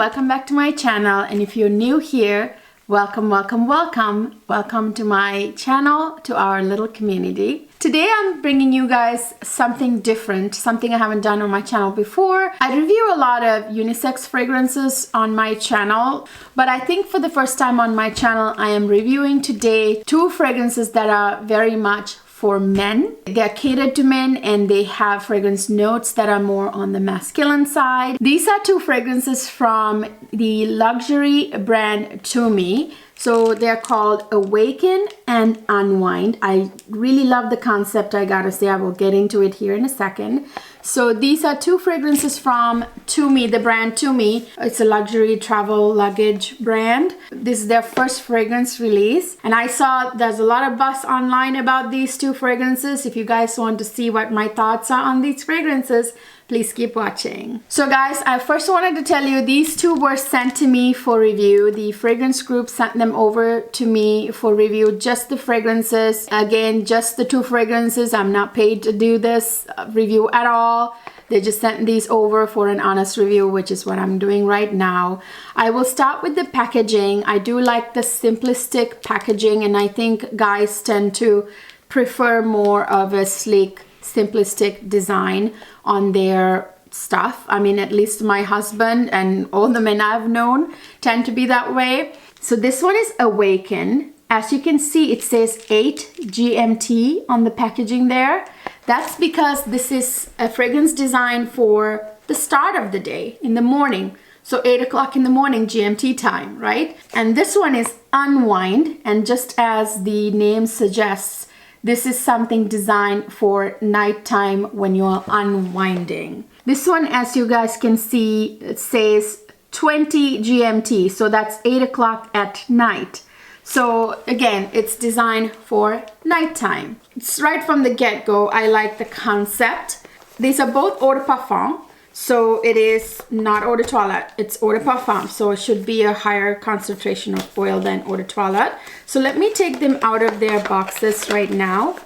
welcome back to my channel, and if you're new here, welcome to my channel, to our little community. Today I'm bringing you guys something different, something I haven't done on my channel before. I review a lot of unisex fragrances on my channel, but I think for the first time on my channel I am reviewing today two fragrances that are very much for men. They're catered to men and they have fragrance notes that are more on the masculine side. These are two fragrances from the luxury brand Tumi. So they're called Awaken and Unwind. I really love the concept, I gotta say. I will get into it here in a second. So these are two fragrances from Tumi, the brand Tumi. It's a luxury travel luggage brand. This is their first fragrance release. And I saw there's a lot of buzz online about these two fragrances. If you guys want to see what my thoughts are on these fragrances, please keep watching. So guys, I first wanted to tell you these two were sent to me for review. The fragrance group sent them over to me for review, just the fragrances. Again, just the two fragrances. I'm not paid to do this review at all. They just sent these over for an honest review, which is what I'm doing right now. I will start with the packaging. I do like the simplistic packaging, and I think guys tend to prefer more of a sleek, simplistic design on their stuff. I mean, at least my husband and all the men I've known tend to be that way. So this one is Awaken. As you can see, it says 8 GMT on the packaging there. That's because this is a fragrance designed for the start of the day, in the morning. So 8 o'clock in the morning GMT time, right? And this one is Unwind. And just as the name suggests, this is something designed for nighttime when you're unwinding. This one, as you guys can see, it says 20 GMT. So that's 8 o'clock at night. So again, it's designed for nighttime. It's right from the get-go. I like the concept. These are both eau de parfum. So it is not eau de toilette, it's eau de parfum. So it should be a higher concentration of oil than eau de toilette. So let me take them out of their boxes right now.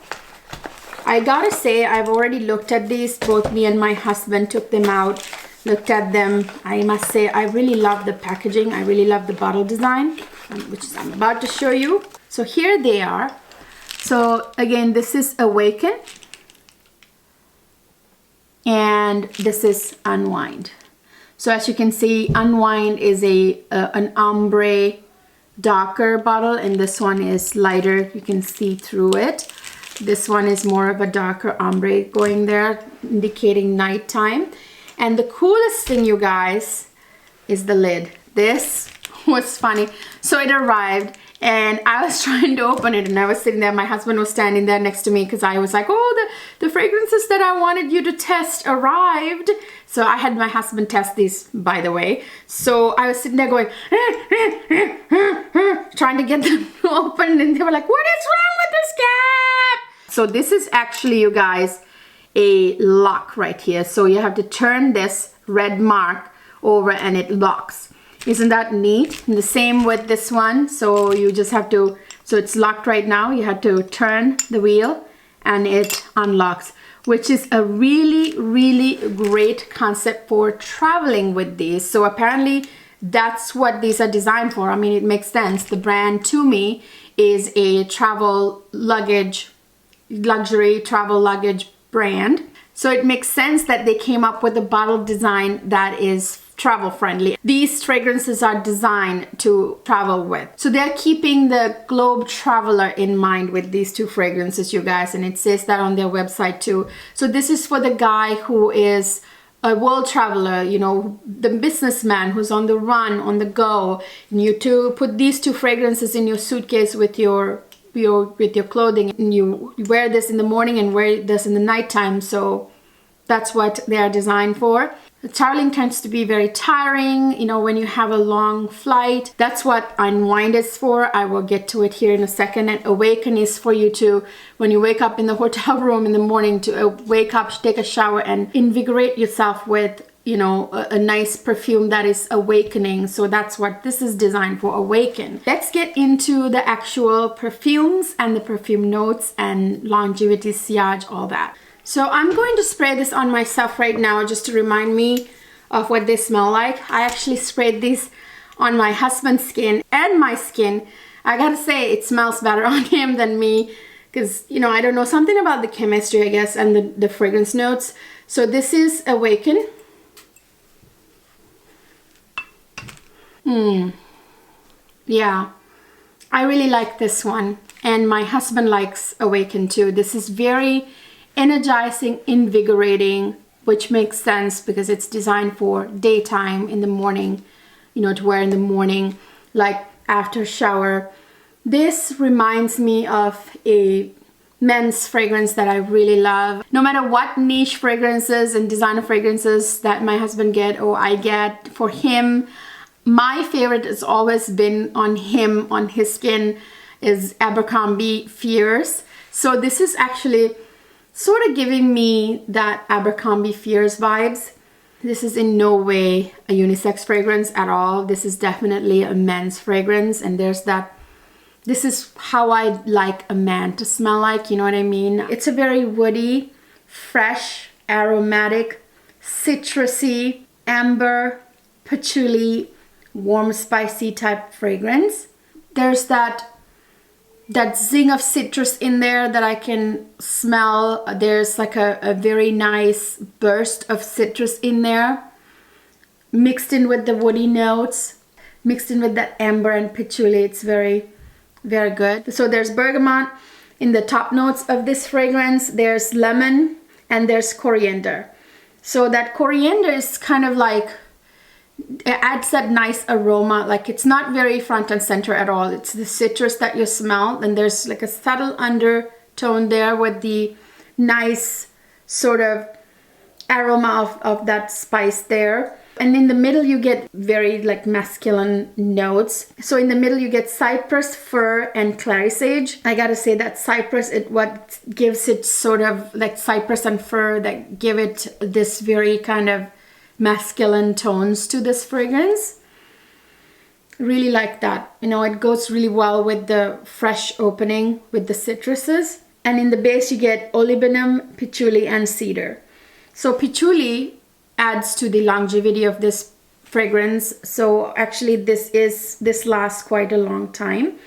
I gotta say, I've already looked at these. Both me and my husband took them out, looked at them. I must say, I really love the packaging. I really love the bottle design, which I'm about to show you. So here they are. So again, this is Awaken. And this is Unwind. So as you can see, Unwind is an ombre darker bottle, and this one is lighter. You can see through it. This one is more of a darker ombre going there, indicating nighttime. And the coolest thing, you guys, is the lid. This was funny. So it arrived and I was trying to open it, and I was sitting there. My husband was standing there next to me because I was like, oh, the fragrances that I wanted you to test arrived. So I had my husband test these, by the way. So I was sitting there going, trying to get them open, and they were like, what is wrong with this cap? So this is actually, you guys, a lock right here. So you have to turn this red mark over and it locks. Isn't that neat? And the same with this one. So you just have to, so it's locked right now. You have to turn the wheel and it unlocks, which is a really, really great concept for traveling with these. So apparently that's what these are designed for. I mean, it makes sense. The brand Tumi is a travel luggage, luxury travel luggage brand. So it makes sense that they came up with a bottle design that is travel friendly. These fragrances are designed to travel with. So they're keeping the globe traveler in mind with these two fragrances, you guys, and it says that on their website too. So this is for the guy who is a world traveler, you know, the businessman who's on the run, on the go. And you to put these two fragrances in your suitcase with your clothing, and you wear this in the morning and wear this in the nighttime. So that's what they are designed for. Traveling tends to be very tiring, you know, when you have a long flight. That's what Unwind is for. I will get to it here in a second. And Awaken is for you to, when you wake up in the hotel room in the morning, to wake up, take a shower, and invigorate yourself with, you know, a nice perfume that is awakening. So that's what this is designed for, Awaken. Let's get into the actual perfumes and the perfume notes and longevity, sillage, all that. So I'm going to spray this on myself right now just to remind me of what they smell like. I actually sprayed these on my husband's skin and my skin. I gotta say, it smells better on him than me, because, you know, I don't know, something about the chemistry, I guess, and the fragrance notes. So this is Awaken. Yeah, I really like this one, and my husband likes Awaken too. This is very energizing, invigorating, which makes sense because it's designed for daytime, in the morning, you know, to wear in the morning, like after shower. This reminds me of a men's fragrance that I really love. No matter what niche fragrances and designer fragrances that my husband get or I get for him, my favorite has always been on him, on his skin, is Abercrombie Fierce. So this is actually sort of giving me that Abercrombie Fierce vibes. This is in no way a unisex fragrance at all. This is definitely a men's fragrance, and there's that, this is how I like a man to smell like, you know what I mean? It's a very woody, fresh, aromatic, citrusy, amber, patchouli, warm, spicy type fragrance. There's that zing of citrus in there that I can smell. There's like a very nice burst of citrus in there, mixed in with the woody notes, mixed in with that amber and patchouli. It's very, very good. So there's bergamot in the top notes of this fragrance. There's lemon and there's coriander. So that coriander is kind of like, it adds that nice aroma. Like, it's not very front and center at all. It's the citrus that you smell, and there's like a subtle undertone there with the nice sort of aroma of that spice there. And in the middle you get very like masculine notes. So in the middle you get cypress, fir, and clary sage. I gotta say that cypress, what gives it sort of like cypress and fir that give it this very kind of masculine tones to this fragrance. Really like that. You know, it goes really well with the fresh opening with the citruses. And in the base you get olibanum, patchouli, and cedar. So patchouli adds to the longevity of this fragrance. So actually this lasts quite a long time.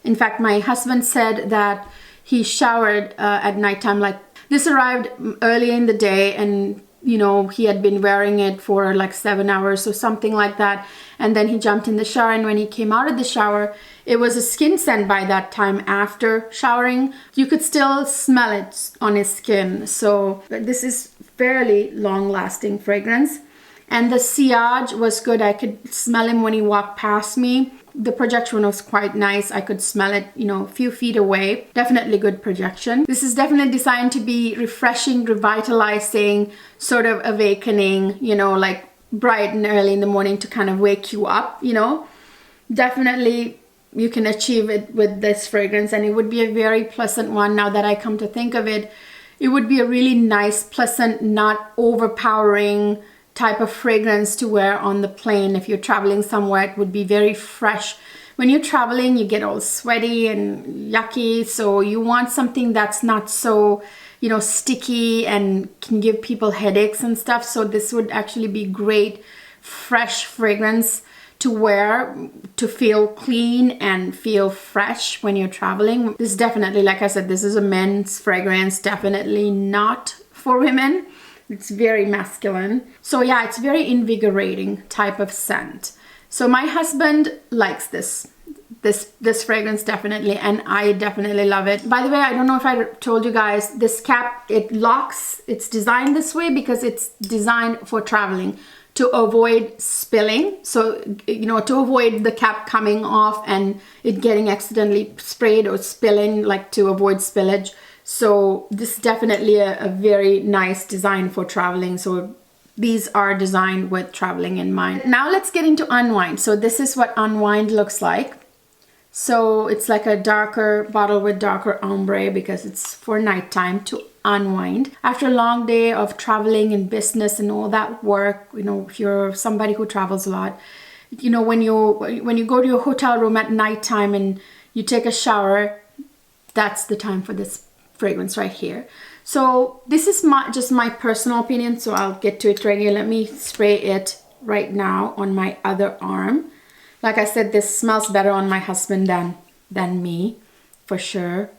In fact, my husband said that he showered at nighttime. Like, this arrived early in the day, and you know, he had been wearing it for like 7 hours or something like that. And then he jumped in the shower, and when he came out of the shower, it was a skin scent by that time after showering. You could still smell it on his skin. So this is fairly long-lasting fragrance. And the sillage was good. I could smell him when he walked past me. The projection was quite nice. I could smell it, you know, a few feet away. Definitely good projection. This is definitely designed to be refreshing, revitalizing, sort of awakening, you know, like bright and early in the morning to kind of wake you up, you know. Definitely you can achieve it with this fragrance, and it would be a very pleasant one. Now that I come to think of it, it would be a really nice, pleasant, not overpowering type of fragrance to wear on the plane. If you're traveling somewhere, it would be very fresh. When you're traveling, you get all sweaty and yucky, so you want something that's not so, you know, sticky and can give people headaches and stuff. So this would actually be great, fresh fragrance to wear, to feel clean and feel fresh when you're traveling. This is definitely, like I said, this is a men's fragrance, definitely not for women. It's very masculine. So yeah, it's very invigorating type of scent. So my husband likes this fragrance definitely, and I definitely love it. By the way, I don't know if I told you guys, this cap, it locks. It's designed this way because it's designed for traveling to avoid spilling. So, you know, to avoid the cap coming off and it getting accidentally sprayed or spilling, like to avoid spillage. So this is definitely a very nice design for traveling. So these are designed with traveling in mind. Now let's get into Unwind. So this is what Unwind looks like. So it's like a darker bottle with darker ombre because it's for nighttime to unwind. After a long day of traveling and business and all that work, you know, if you're somebody who travels a lot, you know, when you go to your hotel room at nighttime and you take a shower, that's the time for this fragrance right here. So this is just my personal opinion, so I'll get to it right here. Let me spray it right now on my other arm. Like I said, this smells better on my husband than me, for sure.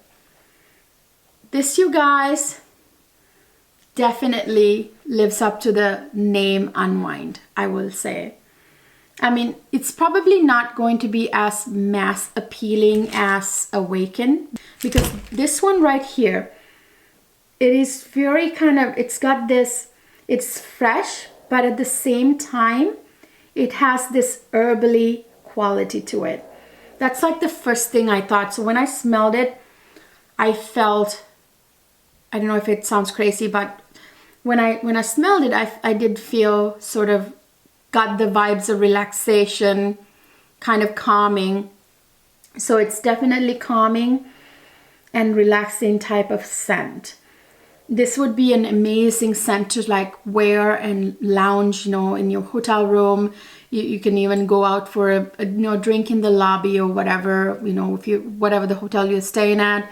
This, you guys, definitely lives up to the name Unwind, I will say. I mean, it's probably not going to be as mass appealing as Awaken, because this one right here, it is very kind of, it's got this, it's fresh, but at the same time, it has this herbally quality to it. That's like the first thing I thought. So when I smelled it, I felt, I don't know if it sounds crazy, but when I smelled it, I did feel sort of, got the vibes of relaxation, kind of calming. So it's definitely calming and relaxing type of scent. This would be an amazing scent to like wear and lounge, you know, in your hotel room. You can even go out for a you know, drink in the lobby or whatever, you know, whatever the hotel you're staying at.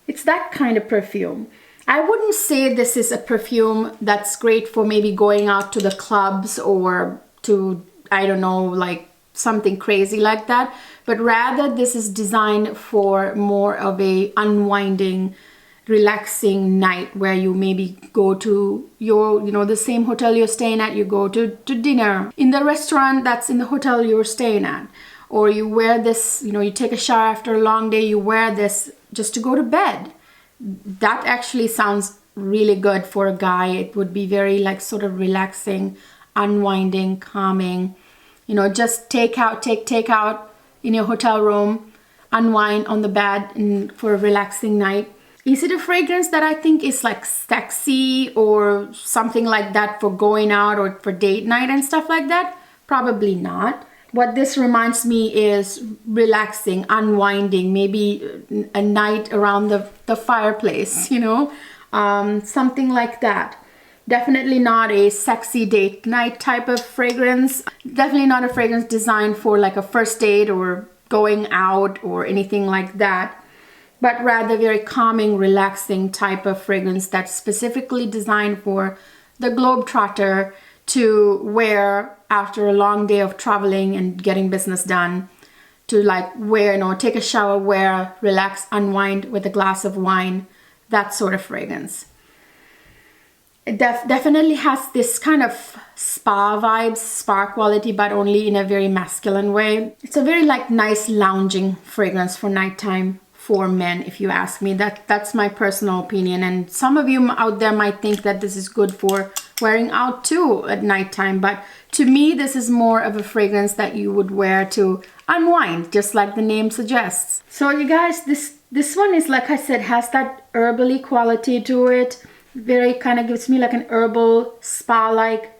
It's that kind of perfume. I wouldn't say this is a perfume that's great for maybe going out to the clubs or to, I don't know, like something crazy like that. But rather this is designed for more of a unwinding, relaxing night where you maybe go to your, you know, the same hotel you're staying at, you go to dinner in the restaurant that's in the hotel you're staying at. Or you wear this, you know, you take a shower after a long day, you wear this just to go to bed. That actually sounds really good for a guy. It would be very like sort of relaxing, unwinding, calming. You know, just take out in your hotel room, unwind on the bed and for a relaxing night. Is it a fragrance that I think is like sexy or something like that for going out or for date night and stuff like that? Probably not. What this reminds me is relaxing, unwinding, maybe a night around the fireplace, you know, something like that. Definitely not a sexy date night type of fragrance. Definitely not a fragrance designed for like a first date or going out or anything like that, but rather very calming, relaxing type of fragrance that's specifically designed for the globetrotter to wear after a long day of traveling and getting business done, to like wear, you know, take a shower, wear, relax, unwind with a glass of wine, that sort of fragrance. It definitely has this kind of spa vibes, spa quality, but only in a very masculine way. It's a very like nice lounging fragrance for nighttime for men, if you ask me. That's my personal opinion, and some of you out there might think that this is good for wearing out too at nighttime, but to me this is more of a fragrance that you would wear to unwind, just like the name suggests. So you guys, this one is, like I said, has that herbally quality to it. Very kind of gives me like an herbal spa-like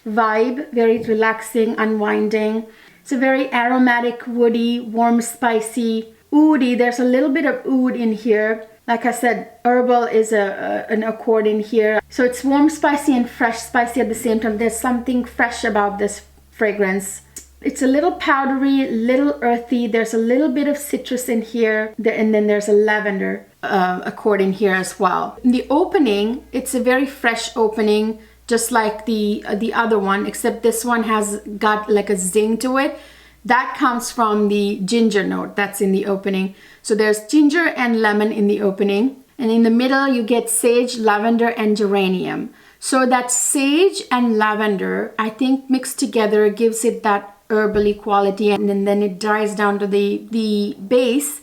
vibe, very relaxing, unwinding. It's a very aromatic, woody, warm, spicy, oody. There's a little bit of oud in here. Like I said, herbal is an accord in here. So it's warm, spicy, and fresh spicy at the same time. There's something fresh about this fragrance. It's a little powdery, little earthy. There's a little bit of citrus in here. And then there's a lavender accord in here as well. In the opening, it's a very fresh opening, just like the other one, except this one has got like a zing to it. That comes from the ginger note that's in the opening. So there's ginger and lemon in the opening. And in the middle, you get sage, lavender, and geranium. So that sage and lavender, I think mixed together gives it that herbally quality. And then it dries down to the base.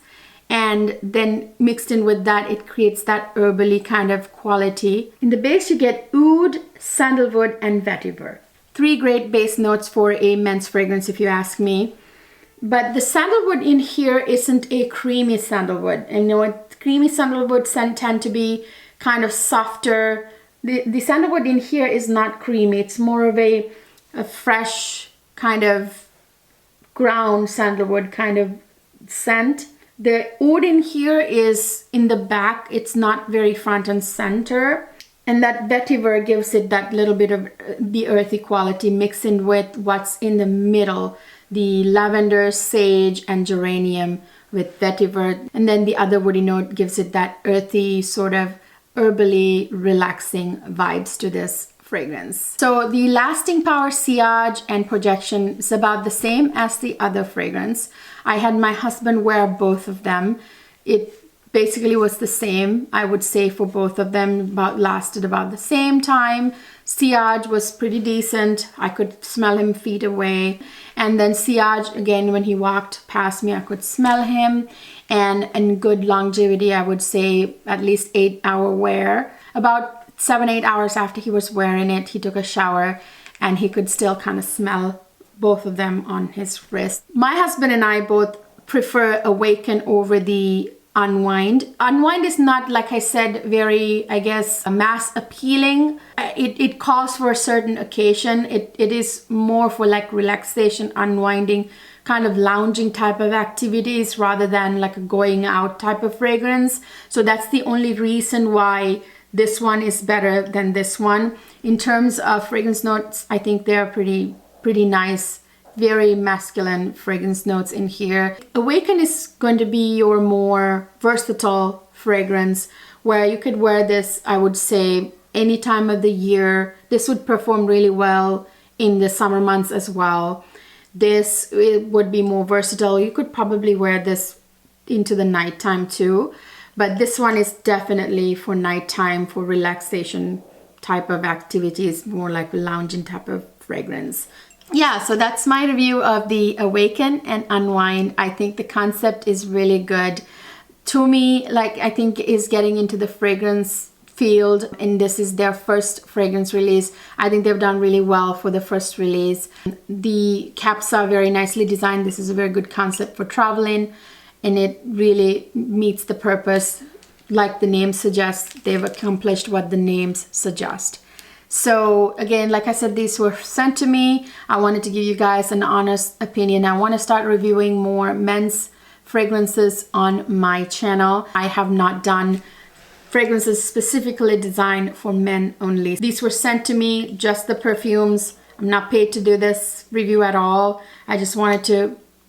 And then mixed in with that, it creates that herbally kind of quality. In the base, you get oud, sandalwood, and vetiver. 3 great base notes for a men's fragrance, if you ask me. But the sandalwood in here isn't a creamy sandalwood. And you know what? Creamy sandalwood tend to be kind of softer. The sandalwood in here is not creamy. It's more of a fresh kind of ground sandalwood kind of scent. The oud in here is in the back. It's not very front and center. And that vetiver gives it that little bit of the earthy quality mixed in with what's in the middle. The lavender, sage, and geranium with vetiver. And then the other woody note gives it that earthy, sort of herbally relaxing vibes to this fragrance. So the lasting power, sillage, and projection is about the same as the other fragrance. I had my husband wear both of them. It basically was the same, I would say, for both of them. Lasted about the same time. Sillage was pretty decent. I could smell him feet away. And then sillage, again, when he walked past me, I could smell him. And good longevity, I would say at least 8-hour wear. About 7-8 hours after he was wearing it, he took a shower and he could still kind of smell both of them on his wrist. My husband and I both prefer Awaken over the Unwind. Unwind is not, like I said, very, I guess, mass appealing. It calls for a certain occasion. It is more for like relaxation, unwinding, kind of lounging type of activities rather than like a going out type of fragrance. So that's the only reason why this one is better than this one. In terms of fragrance notes, I think they're pretty nice. Very masculine fragrance notes in here. Awaken is going to be your more versatile fragrance where you could wear this, I would say, any time of the year. This would perform really well in the summer months as well. This it would be more versatile. You could probably wear this into the nighttime too, but this one is definitely for nighttime, for relaxation type of activities, more like lounging type of fragrance. Yeah, so that's my review of the Awaken and Unwind. I think the concept is really good. Tumi, like, I think is getting into the fragrance field, and this is their first fragrance release. I think they've done really well for the first release. The caps are very nicely designed. This is a very good concept for traveling, and it really meets the purpose. Like the name suggests, they've accomplished what the names suggest. So again, like I said, these were sent to me. I wanted to give you guys an honest opinion. I want to start reviewing more men's fragrances on my channel. I have not done fragrances specifically designed for men only. These were sent to me, just the perfumes. I'm not paid to do this review at all. I just wanted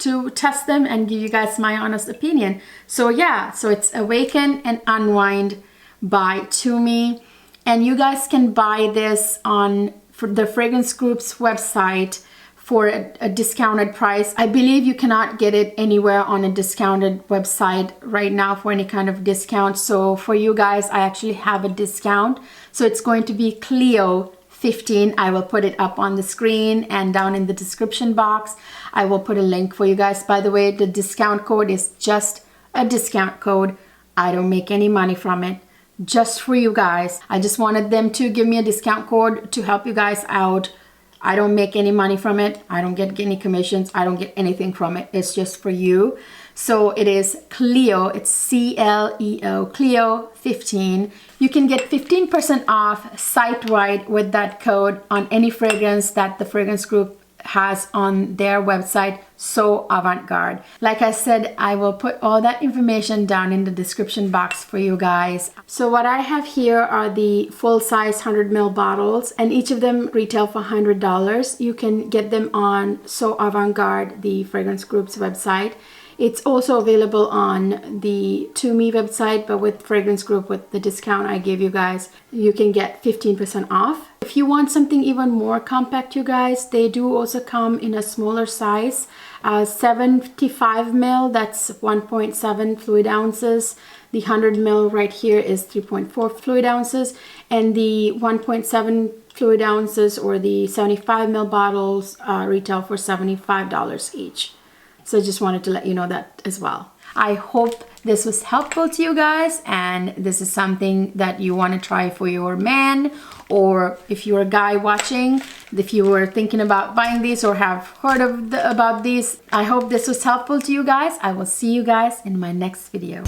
to test them and give you guys my honest opinion. So yeah, so it's Awaken and Unwind by Tumi. And you guys can buy this on the Fragrance Group's website for a discounted price. I believe you cannot get it anywhere on a discounted website right now for any kind of discount. So for you guys, I actually have a discount. So it's going to be Cleo 15. I will put it up on the screen and down in the description box. I will put a link for you guys. By the way, the discount code is just a discount code. I don't make any money from it. Just for you guys. I just wanted them to give me a discount code to help you guys out. I don't make any money from it. I don't get any commissions. I don't get anything from it. It's just for you. So it is Cleo. It's C-L-E-O, Cleo 15. You can get 15% off site-wide with that code on any fragrance that the Fragrance Group has on their website, So Avant-Garde. Like I said, I will put all that information down in the description box for you guys. So what I have here are the full-size 100 ml bottles, and each of them retail for $100. You can get them on So Avant-Garde, the Fragrance Group's website. It's also available on the Tumi website, but with Fragrance Group, with the discount I gave you guys, you can get 15% off. If you want something even more compact, you guys, they do also come in a smaller size, 75 ml, that's 1.7 fluid ounces. The 100 ml right here is 3.4 fluid ounces, and the 1.7 fluid ounces or the 75 ml bottles retail for $75 each. So I just wanted to let you know that as well. I hope this was helpful to you guys, and this is something that you want to try for your man, or if you're a guy watching, if you were thinking about buying these or have heard about these. I hope this was helpful to you guys. I will see you guys in my next video.